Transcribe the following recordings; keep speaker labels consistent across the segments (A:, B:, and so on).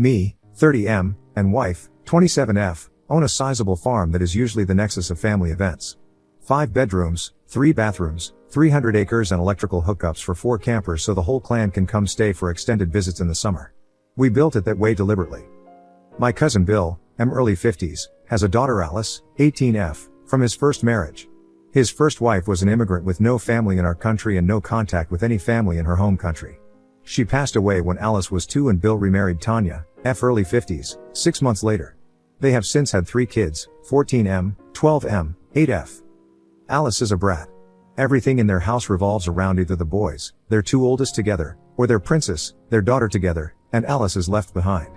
A: Me, 30M, and wife, 27F, own a sizable farm that is usually the nexus of family events. 5 bedrooms, 3 bathrooms, 300 acres and electrical hookups for 4 campers so the whole clan can come stay for extended visits in the summer. We built it that way deliberately. My cousin Bill, early 50s, has a daughter Alice, 18F, from his first marriage. His first wife was an immigrant with no family in our country and no contact with any family in her home country. She passed away when Alice was 2 and Bill remarried Tanya, early 50s, 6 months later. They have since had 3 kids, 14M, 12M, 8F. Alice is a brat. Everything in their house revolves around either the boys, their 2 oldest together, or their princess, their daughter together, and Alice is left behind.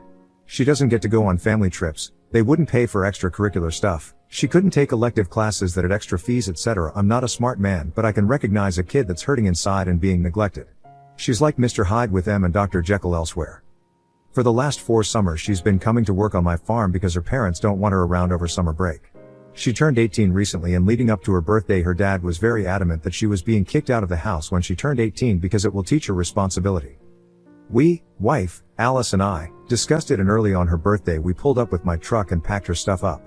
A: She doesn't get to go on family trips, they wouldn't pay for extracurricular stuff, she couldn't take elective classes that had extra fees etc. I'm not a smart man but I can recognize a kid that's hurting inside and being neglected. She's like Mr. Hyde with M and Dr. Jekyll elsewhere. For the last 4 summers she's been coming to work on my farm because her parents don't want her around over summer break. She turned 18 recently and leading up to her birthday her dad was very adamant that she was being kicked out of the house when she turned 18 because it will teach her responsibility. We, wife, Alice and I, discussed it and early on her birthday we pulled up with my truck and packed her stuff up.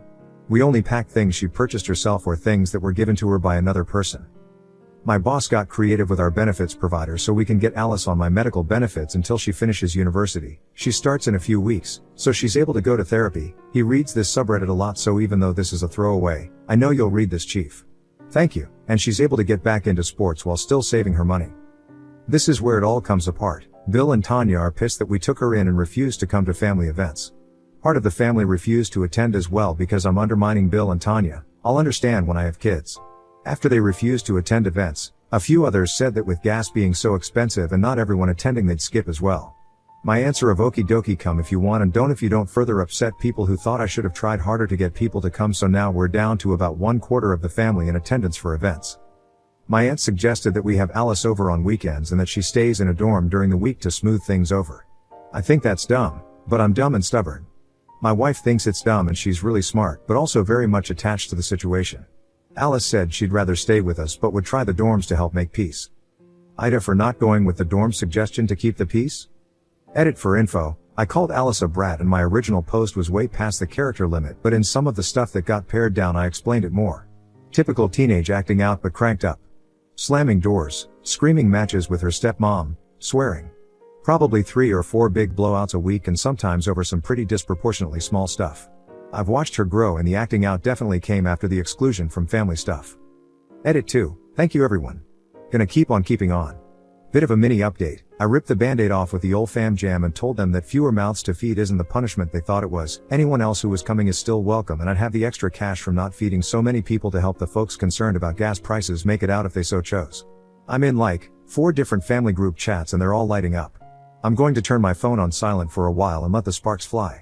A: We only packed things she purchased herself or things that were given to her by another person. My boss got creative with our benefits provider so we can get Alice on my medical benefits until she finishes university. She starts in a few weeks, so she's able to go to therapy. He reads this subreddit a lot so even though this is a throwaway, I know you'll read this chief. Thank you, and she's able to get back into sports while still saving her money. This is where it all comes apart. Bill and Tanya are pissed that we took her in and refused to come to family events. Part of the family refused to attend as well because I'm undermining Bill and Tanya. I'll understand when I have kids. After they refused to attend events, a few others said that with gas being so expensive and not everyone attending they'd skip as well. My answer of okie dokie, come if you want and don't if you don't, further upset people who thought I should have tried harder to get people to come, so now we're down to about 1/4 of the family in attendance for events. My aunt suggested that we have Alice over on weekends and that she stays in a dorm during the week to smooth things over. I think that's dumb, but I'm dumb and stubborn. My wife thinks it's dumb and she's really smart but also very much attached to the situation. Alice said she'd rather stay with us but would try the dorms to help make peace. Ida for not going with the dorm suggestion to keep the peace? Edit for info, I called Alice a brat and my original post was way past the character limit, but in some of the stuff that got pared down I explained it more. Typical teenage acting out but cranked up. Slamming doors, screaming matches with her stepmom, swearing. Probably 3 or 4 big blowouts a week and sometimes over some pretty disproportionately small stuff. I've watched her grow and the acting out definitely came after the exclusion from family stuff. Edit 2, thank you everyone. Gonna keep on keeping on. Bit of a mini update, I ripped the band-aid off with the old fam jam and told them that fewer mouths to feed isn't the punishment they thought it was, anyone else who was coming is still welcome and I'd have the extra cash from not feeding so many people to help the folks concerned about gas prices make it out if they so chose. I'm in like 4 different family group chats and they're all lighting up. I'm going to turn my phone on silent for a while and let the sparks fly.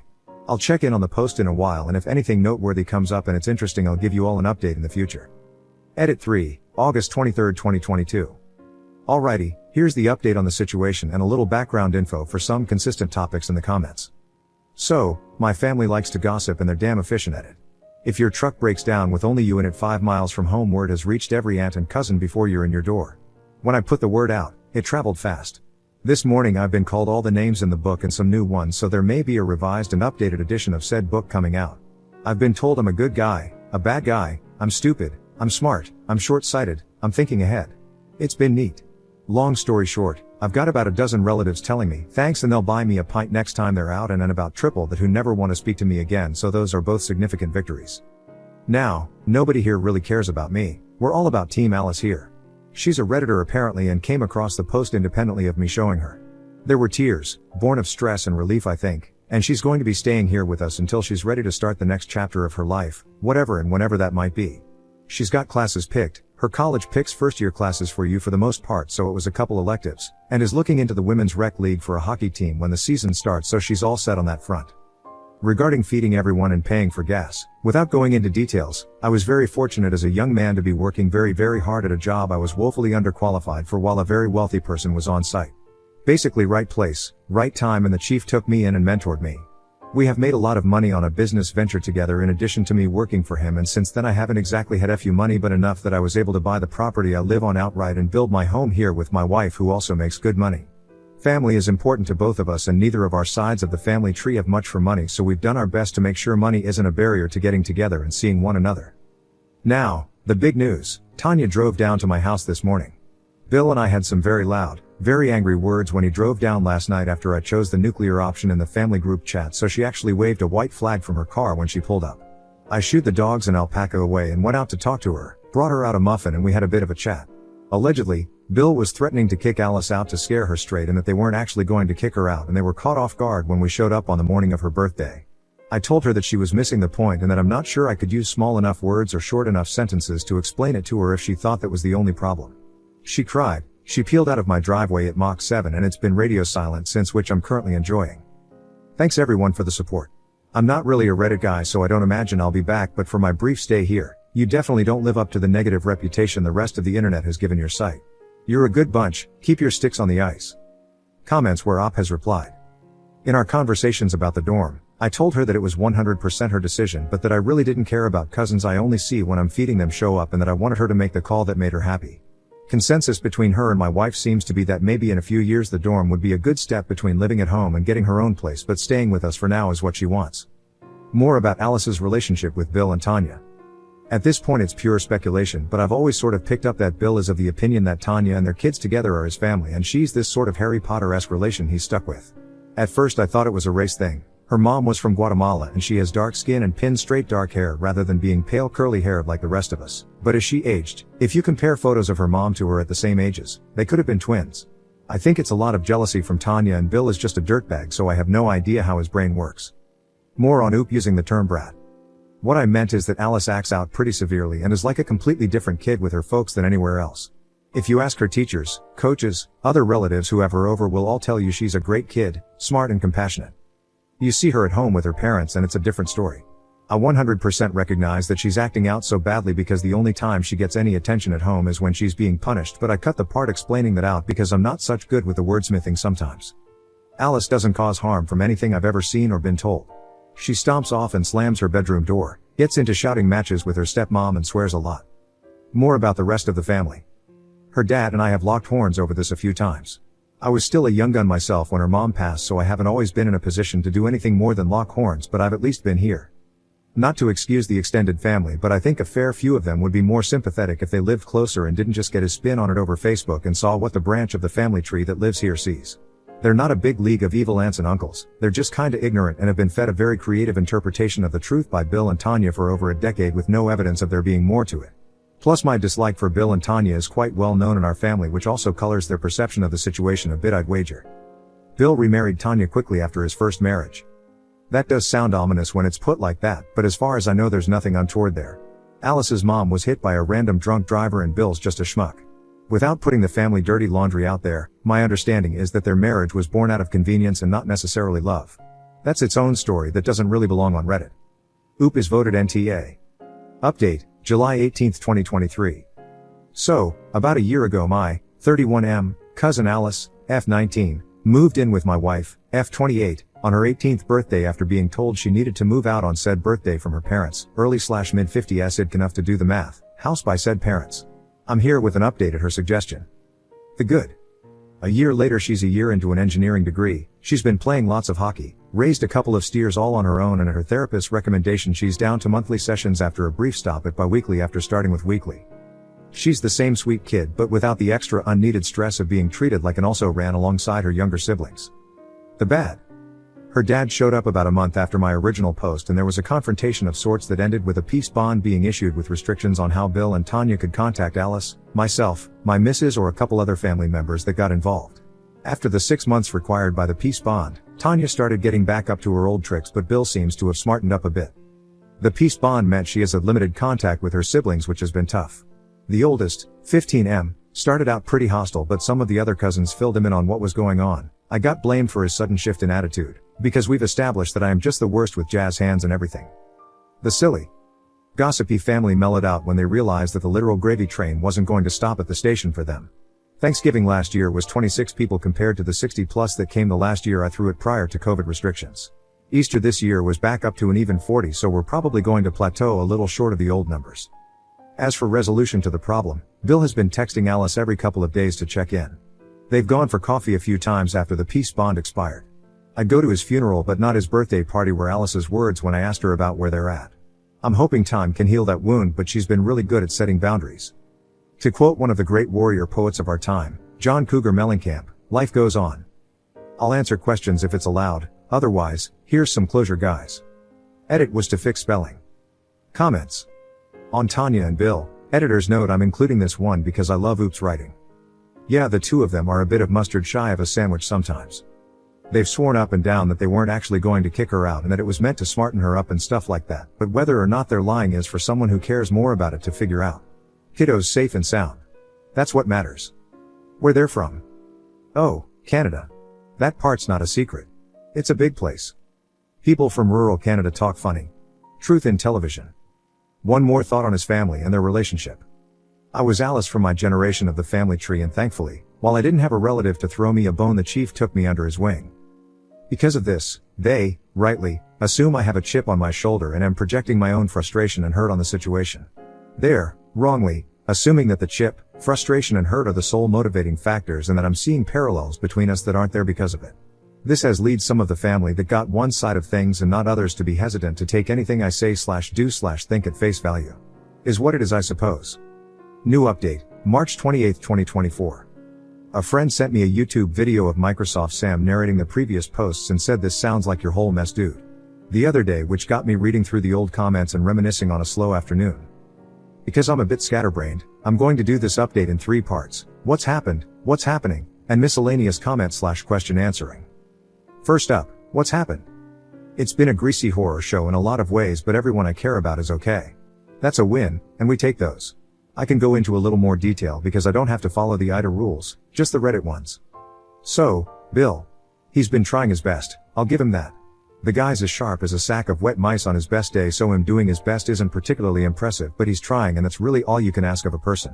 A: I'll check in on the post in a while and if anything noteworthy comes up and it's interesting I'll give you all an update in the future. Edit 3, August 23, 2022. Alrighty, here's the update on the situation and a little background info for some consistent topics in the comments. So, my family likes to gossip and they're damn efficient at it. If your truck breaks down with only you in it 5 miles from home, word has reached every aunt and cousin before you're in your door. When I put the word out, it traveled fast. This morning I've been called all the names in the book and some new ones, so there may be a revised and updated edition of said book coming out. I've been told I'm a good guy, a bad guy, I'm stupid, I'm smart, I'm short-sighted, I'm thinking ahead. It's been neat. Long story short, I've got about a dozen relatives telling me thanks and they'll buy me a pint next time they're out, and about triple that who never want to speak to me again, so those are both significant victories. Now, nobody here really cares about me, we're all about Team Alice here. She's a Redditor apparently and came across the post independently of me showing her. There were tears, born of stress and relief I think, and she's going to be staying here with us until she's ready to start the next chapter of her life, whatever and whenever that might be. She's got classes picked, her college picks first-year classes for you for the most part, so it was a couple electives, and is looking into the women's rec league for a hockey team when the season starts, so she's all set on that front. Regarding feeding everyone and paying for gas, without going into details, I was very fortunate as a young man to be working very hard at a job I was woefully underqualified for while a very wealthy person was on site. Basically right place, right time, and the chief took me in and mentored me. We have made a lot of money on a business venture together in addition to me working for him, and since then I haven't exactly had FU money but enough that I was able to buy the property I live on outright and build my home here with my wife who also makes good money. Family is important to both of us and neither of our sides of the family tree have much for money, so we've done our best to make sure money isn't a barrier to getting together and seeing one another. Now, the big news. Tanya drove down to my house this morning. Bill and I had some very loud, very angry words when he drove down last night after I chose the nuclear option in the family group chat, so she actually waved a white flag from her car when she pulled up. I shooed the dogs and alpaca away and went out to talk to her, brought her out a muffin and we had a bit of a chat. Allegedly, Bill was threatening to kick Alice out to scare her straight and that they weren't actually going to kick her out and they were caught off guard when we showed up on the morning of her birthday. I told her that she was missing the point and that I'm not sure I could use small enough words or short enough sentences to explain it to her if she thought that was the only problem. She cried. She peeled out of my driveway at Mach 7 and it's been radio silent since, which I'm currently enjoying. Thanks everyone for the support. I'm not really a Reddit guy, so I don't imagine I'll be back, but for my brief stay here, you definitely don't live up to the negative reputation the rest of the internet has given your site. You're a good bunch, keep your sticks on the ice. Comments where Op has replied. In our conversations about the dorm, I told her that it was 100% her decision, but that I really didn't care about cousins I only see when I'm feeding them show up and that I wanted her to make the call that made her happy. Consensus between her and my wife seems to be that maybe in a few years the dorm would be a good step between living at home and getting her own place, but staying with us for now is what she wants. More about Alice's relationship with Bill and Tanya. At this point it's pure speculation, but I've always sort of picked up that Bill is of the opinion that Tanya and their kids together are his family and she's this sort of Harry Potter-esque relation he's stuck with. At first I thought it was a race thing. Her mom was from Guatemala and she has dark skin and pin straight dark hair rather than being pale curly haired like the rest of us. But as she aged, if you compare photos of her mom to her at the same ages, they could have been twins. I think it's a lot of jealousy from Tanya and Bill is just a dirtbag, so I have no idea how his brain works. More on Oop using the term brat. What I meant is that Alice acts out pretty severely and is like a completely different kid with her folks than anywhere else. If you ask her teachers, coaches, other relatives who have her over will all tell you she's a great kid, smart and compassionate. You see her at home with her parents and it's a different story. I 100% recognize that she's acting out so badly because the only time she gets any attention at home is when she's being punished, but I cut the part explaining that out because I'm not such good with the wordsmithing sometimes. Alice doesn't cause harm from anything I've ever seen or been told. She stomps off and slams her bedroom door, gets into shouting matches with her stepmom and swears a lot. More about the rest of the family. Her dad and I have locked horns over this a few times. I was still a young gun myself when her mom passed, so I haven't always been in a position to do anything more than lock horns, but I've at least been here. Not to excuse the extended family, but I think a fair few of them would be more sympathetic if they lived closer and didn't just get his spin on it over Facebook and saw what the branch of the family tree that lives here sees. They're not a big league of evil aunts and uncles, they're just kinda ignorant and have been fed a very creative interpretation of the truth by Bill and Tanya for over a decade with no evidence of there being more to it. Plus my dislike for Bill and Tanya is quite well known in our family, which also colors their perception of the situation a bit, I'd wager. Bill remarried Tanya quickly after his first marriage. That does sound ominous when it's put like that, but as far as I know there's nothing untoward there. Alice's mom was hit by a random drunk driver and Bill's just a schmuck. Without putting the family dirty laundry out there, my understanding is that their marriage was born out of convenience and not necessarily love. That's its own story that doesn't really belong on Reddit. Oop is voted NTA. Update, July 18, 2023. So, about a year ago my 31M cousin Alice, F19, moved in with my wife, F28, on her 18th birthday after being told she needed to move out on said birthday from her parents, early/mid-50s id enough to do the math, house by said parents. I'm here with an update at her suggestion. The good. A year later she's a year into an engineering degree, she's been playing lots of hockey, raised a couple of steers all on her own, and at her therapist's recommendation she's down to monthly sessions after a brief stop at bi-weekly after starting with weekly. She's the same sweet kid but without the extra unneeded stress of being treated like an also ran alongside her younger siblings. The bad. Her dad showed up about a month after my original post and there was a confrontation of sorts that ended with a peace bond being issued with restrictions on how Bill and Tanya could contact Alice, myself, my missus or a couple other family members that got involved. After the 6 months required by the peace bond, Tanya started getting back up to her old tricks, but Bill seems to have smartened up a bit. The peace bond meant she has a limited contact with her siblings, which has been tough. The oldest, 15M, started out pretty hostile, but some of the other cousins filled him in on what was going on. I got blamed for his sudden shift in attitude, because we've established that I am just the worst with jazz hands and everything. The silly, gossipy family mellowed out when they realized that the literal gravy train wasn't going to stop at the station for them. Thanksgiving last year was 26 people compared to the 60 plus that came the last year I threw it prior to COVID restrictions. Easter this year was back up to an even 40, so we're probably going to plateau a little short of the old numbers. As for resolution to the problem, Bill has been texting Alice every couple of days to check in. They've gone for coffee a few times after the peace bond expired. I'd go to his funeral but not his birthday party, were Alice's words when I asked her about where they're at. I'm hoping time can heal that wound, but she's been really good at setting boundaries. To quote one of the great warrior poets of our time, John Cougar Mellencamp, life goes on. I'll answer questions if it's allowed, otherwise, here's some closure, guys. Edit was to fix spelling. Comments. On Tanya and Bill, editor's note: I'm including this one because I love Oops writing. Yeah, the two of them are a bit of mustard shy of a sandwich sometimes. They've sworn up and down that they weren't actually going to kick her out and that it was meant to smarten her up and stuff like that, but whether or not they're lying is for someone who cares more about it to figure out. Kiddos safe and sound. That's what matters. Where they're from? Oh, Canada. That part's not a secret. It's a big place. People from rural Canada talk funny. Truth in television. One more thought on his family and their relationship. I was Alice from my generation of the family tree, and thankfully, while I didn't have a relative to throw me a bone, the chief took me under his wing. Because of this, they, rightly, assume I have a chip on my shoulder and am projecting my own frustration and hurt on the situation. They're, wrongly, assuming that the chip, frustration and hurt are the sole motivating factors and that I'm seeing parallels between us that aren't there because of it. This has led some of the family that got one side of things and not others to be hesitant to take anything I say/do/think at face value. Is what it is, I suppose. New update, March 28, 2024. A friend sent me a YouTube video of Microsoft Sam narrating the previous posts and said, "This sounds like your whole mess, dude." The other day, which got me reading through the old comments and reminiscing on a slow afternoon. Because I'm a bit scatterbrained, I'm going to do this update in 3 parts: what's happened, what's happening, and miscellaneous comment/question answering. First up, what's happened? It's been a greasy horror show in a lot of ways, but everyone I care about is okay. That's a win, and we take those. I can go into a little more detail because I don't have to follow the IDA rules, just the Reddit ones. So, Bill. He's been trying his best, I'll give him that. The guy's as sharp as a sack of wet mice on his best day, so him doing his best isn't particularly impressive, but he's trying, and that's really all you can ask of a person.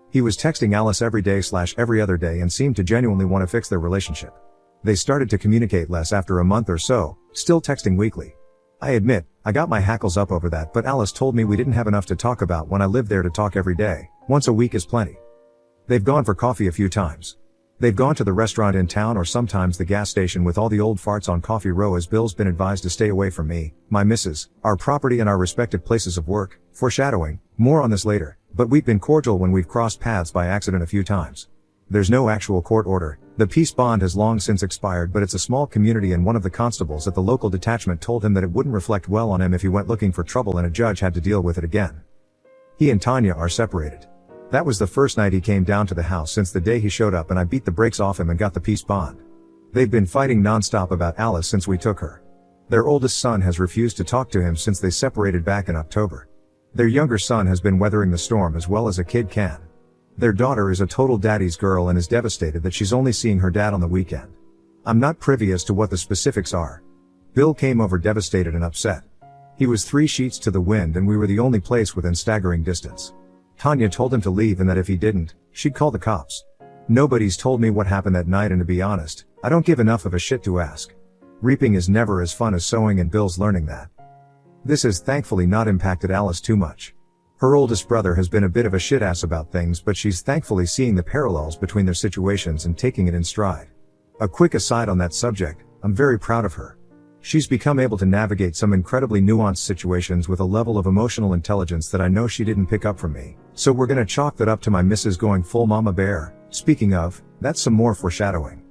A: He was texting Alice every day/every other day and seemed to genuinely want to fix their relationship. They started to communicate less after a month or so, still texting weekly. I admit, I got my hackles up over that, but Alice told me we didn't have enough to talk about when I lived there to talk every day. Once a week is plenty. They've gone for coffee a few times. They've gone to the restaurant in town or sometimes the gas station with all the old farts on Coffee Row, as Bill's been advised to stay away from me, my missus, our property and our respective places of work. Foreshadowing, more on this later, but we've been cordial when we've crossed paths by accident a few times. There's no actual court order. The peace bond has long since expired, but it's a small community, and one of the constables at the local detachment told him that it wouldn't reflect well on him if he went looking for trouble and a judge had to deal with it again. He and Tanya are separated. That was the first night he came down to the house since the day he showed up, and I beat the brakes off him and got the peace bond. They've been fighting nonstop about Alice since we took her. Their oldest son has refused to talk to him since they separated back in October. Their younger son has been weathering the storm as well as a kid can. Their daughter is a total daddy's girl and is devastated that she's only seeing her dad on the weekend. I'm not privy as to what the specifics are. Bill came over devastated and upset. He was 3 sheets to the wind and we were the only place within staggering distance. Tanya told him to leave and that if he didn't, she'd call the cops. Nobody's told me what happened that night, and to be honest, I don't give enough of a shit to ask. Reaping is never as fun as sowing, and Bill's learning that. This has thankfully not impacted Alice too much. Her oldest brother has been a bit of a shit-ass about things, but she's thankfully seeing the parallels between their situations and taking it in stride. A quick aside on that subject, I'm very proud of her. She's become able to navigate some incredibly nuanced situations with a level of emotional intelligence that I know she didn't pick up from me, so we're gonna chalk that up to my missus going full mama bear. Speaking of, that's some more foreshadowing.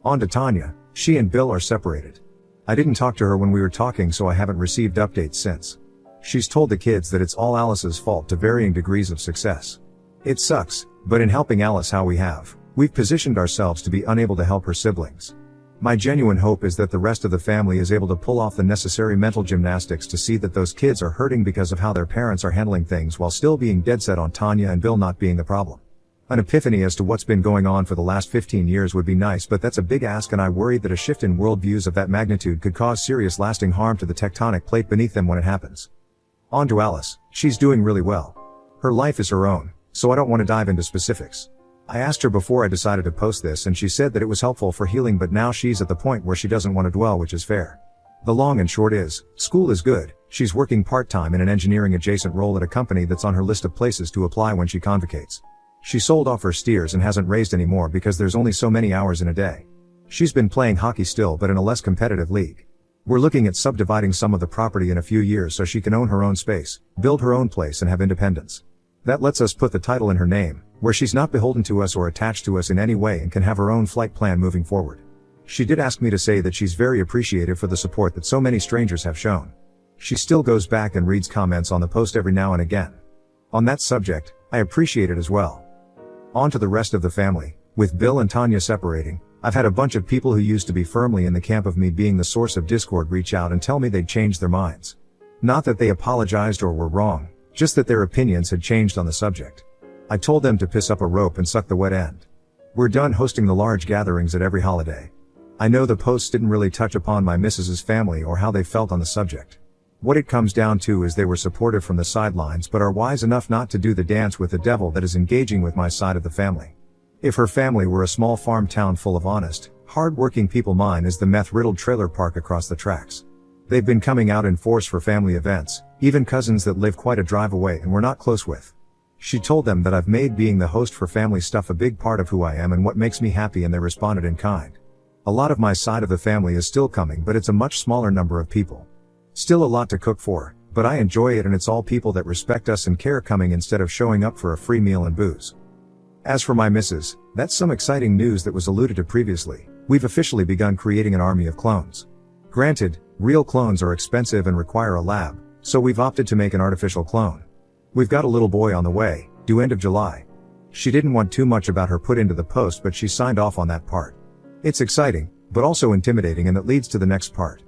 A: On to Tanya. She and Bill are separated. I didn't talk to her when we were talking, so I haven't received updates since. She's told the kids that it's all Alice's fault to varying degrees of success. It sucks, but in helping Alice how we have, we've positioned ourselves to be unable to help her siblings. My genuine hope is that the rest of the family is able to pull off the necessary mental gymnastics to see that those kids are hurting because of how their parents are handling things while still being dead set on Tanya and Bill not being the problem. An epiphany as to what's been going on for the last 15 years would be nice, but that's a big ask, and I worry that a shift in worldviews of that magnitude could cause serious lasting harm to the tectonic plate beneath them when it happens. On to Alice. She's doing really well. Her life is her own, so I don't want to dive into specifics. I asked her before I decided to post this and she said that it was helpful for healing, but now she's at the point where she doesn't want to dwell, which is fair. The long and short is, school is good. She's working part-time in an engineering adjacent role at a company that's on her list of places to apply when she convocates. She sold off her steers and hasn't raised any more because there's only so many hours in a day. She's been playing hockey still, but in a less competitive league. We're looking at subdividing some of the property in a few years so she can own her own space, build her own place and have independence. That lets us put the title in her name, where she's not beholden to us or attached to us in any way and can have her own flight plan moving forward. She did ask me to say that she's very appreciative for the support that so many strangers have shown. She still goes back and reads comments on the post every now and again. On that subject, I appreciate it as well. On to the rest of the family. With Bill and Tanya separating, I've had a bunch of people who used to be firmly in the camp of me being the source of discord reach out and tell me they'd changed their minds. Not that they apologized or were wrong, just that their opinions had changed on the subject. I told them to piss up a rope and suck the wet end. We're done hosting the large gatherings at every holiday. I know the posts didn't really touch upon my missus's family or how they felt on the subject. What it comes down to is they were supportive from the sidelines but are wise enough not to do the dance with the devil that is engaging with my side of the family. If her family were a small farm town full of honest, hard-working people, mine is the meth-riddled trailer park across the tracks. They've been coming out in force for family events, even cousins that live quite a drive away and we're not close with. She told them that I've made being the host for family stuff a big part of who I am and what makes me happy, and they responded in kind. A lot of my side of the family is still coming, but it's a much smaller number of people. Still a lot to cook for, but I enjoy it, and it's all people that respect us and care coming instead of showing up for a free meal and booze. As for my missus, that's some exciting news that was alluded to previously. We've officially begun creating an army of clones. Granted, real clones are expensive and require a lab, so we've opted to make an artificial clone. We've got a little boy on the way, due end of July. She didn't want too much about her put into the post, but she signed off on that part. It's exciting, but also intimidating, and that leads to the next part.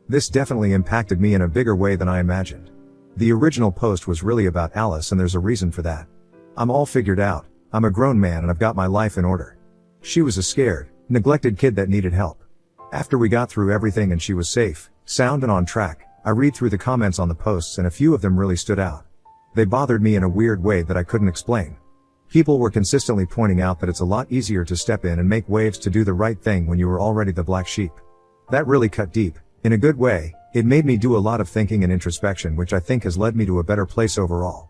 A: This definitely impacted me in a bigger way than I imagined. The original post was really about Alice, and there's a reason for that. I'm all figured out, I'm a grown man and I've got my life in order. She was a scared, neglected kid that needed help. After we got through everything and she was safe, sound and on track, I read through the comments on the posts and a few of them really stood out. They bothered me in a weird way that I couldn't explain. People were consistently pointing out that it's a lot easier to step in and make waves to do the right thing when you were already the black sheep. That really cut deep. In a good way, it made me do a lot of thinking and introspection, which I think has led me to a better place overall.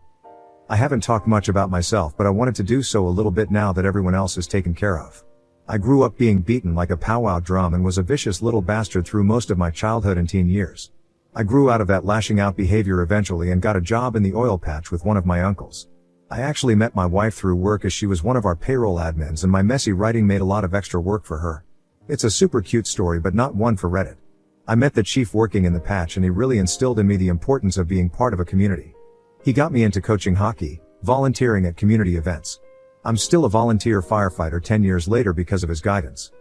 A: I haven't talked much about myself, but I wanted to do so a little bit now that everyone else is taken care of. I grew up being beaten like a powwow drum and was a vicious little bastard through most of my childhood and teen years. I grew out of that lashing out behavior eventually and got a job in the oil patch with one of my uncles. I actually met my wife through work, as she was one of our payroll admins, and my messy writing made a lot of extra work for her. It's a super cute story, but not one for Reddit. I met the chief working in the patch and he really instilled in me the importance of being part of a community. He got me into coaching hockey, volunteering at community events. I'm still a volunteer firefighter 10 years later because of his guidance.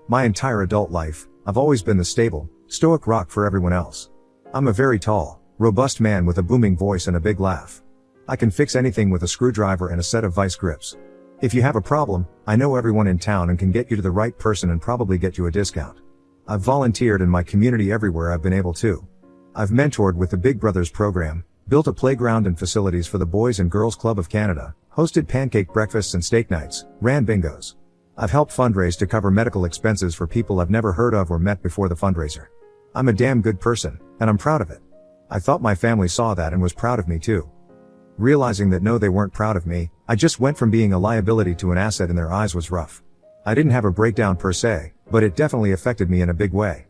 A: My entire adult life, I've always been the stable, stoic rock for everyone else. I'm a very tall, robust man with a booming voice and a big laugh. I can fix anything with a screwdriver and a set of vice grips. If you have a problem, I know everyone in town and can get you to the right person and probably get you a discount. I've volunteered in my community everywhere I've been able to. I've mentored with the Big Brothers program, built a playground and facilities for the Boys and Girls Club of Canada, hosted pancake breakfasts and steak nights, ran bingos. I've helped fundraise to cover medical expenses for people I've never heard of or met before the fundraiser. I'm a damn good person, and I'm proud of it. I thought my family saw that and was proud of me too. Realizing that no, they weren't proud of me, I just went from being a liability to an asset in their eyes was rough. I didn't have a breakdown per se, but it definitely affected me in a big way.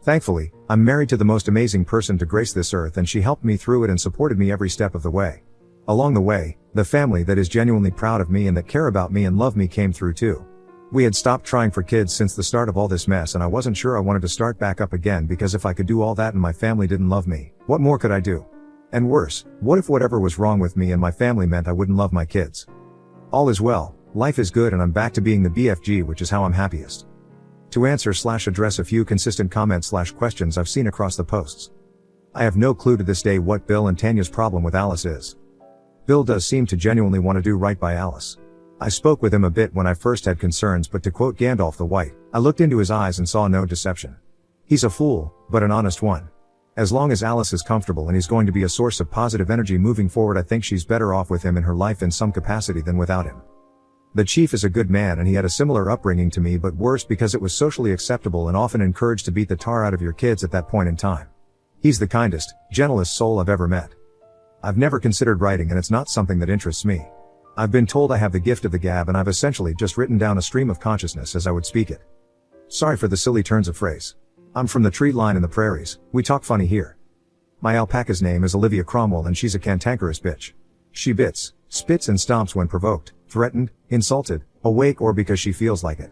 A: Thankfully, I'm married to the most amazing person to grace this earth, and she helped me through it and supported me every step of the way. Along the way, the family that is genuinely proud of me and that care about me and love me came through too. We had stopped trying for kids since the start of all this mess, and I wasn't sure I wanted to start back up again, because if I could do all that and my family didn't love me, what more could I do? And worse, what if whatever was wrong with me and my family meant I wouldn't love my kids? All is well, life is good, and I'm back to being the BFG, which is how I'm happiest. To answer/address a few consistent comments/questions I've seen across the posts. I have no clue to this day what Bill and Tanya's problem with Alice is. Bill does seem to genuinely want to do right by Alice. I spoke with him a bit when I first had concerns, but to quote Gandalf the White, I looked into his eyes and saw no deception. He's a fool, but an honest one. As long as Alice is comfortable and he's going to be a source of positive energy moving forward, I think she's better off with him in her life in some capacity than without him. The chief is a good man, and he had a similar upbringing to me, but worse because it was socially acceptable and often encouraged to beat the tar out of your kids at that point in time. He's the kindest, gentlest soul I've ever met. I've never considered writing, and it's not something that interests me. I've been told I have the gift of the gab, and I've essentially just written down a stream of consciousness as I would speak it. Sorry for the silly turns of phrase. I'm from the tree line in the prairies, we talk funny here. My alpaca's name is Olivia Cromwell, and she's a cantankerous bitch. She bits, spits and stomps when provoked, threatened, insulted, awake, or because she feels like it.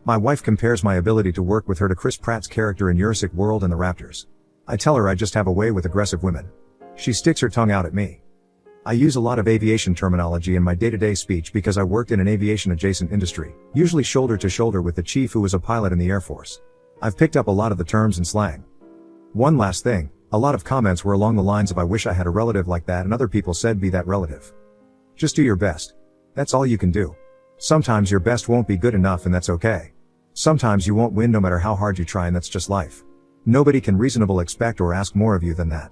A: My wife compares my ability to work with her to Chris Pratt's character in Jurassic World and the Raptors. I tell her I just have a way with aggressive women. She sticks her tongue out at me. I use a lot of aviation terminology in my day-to-day speech because I worked in an aviation-adjacent industry, usually shoulder to shoulder with the chief who was a pilot in the Air Force. I've picked up a lot of the terms and slang. One last thing, a lot of comments were along the lines of "I wish I had a relative like that," and other people said "be that relative." Just do your best. That's all you can do. Sometimes your best won't be good enough, and that's okay. Sometimes you won't win no matter how hard you try, and that's just life. Nobody can reasonably expect or ask more of you than that.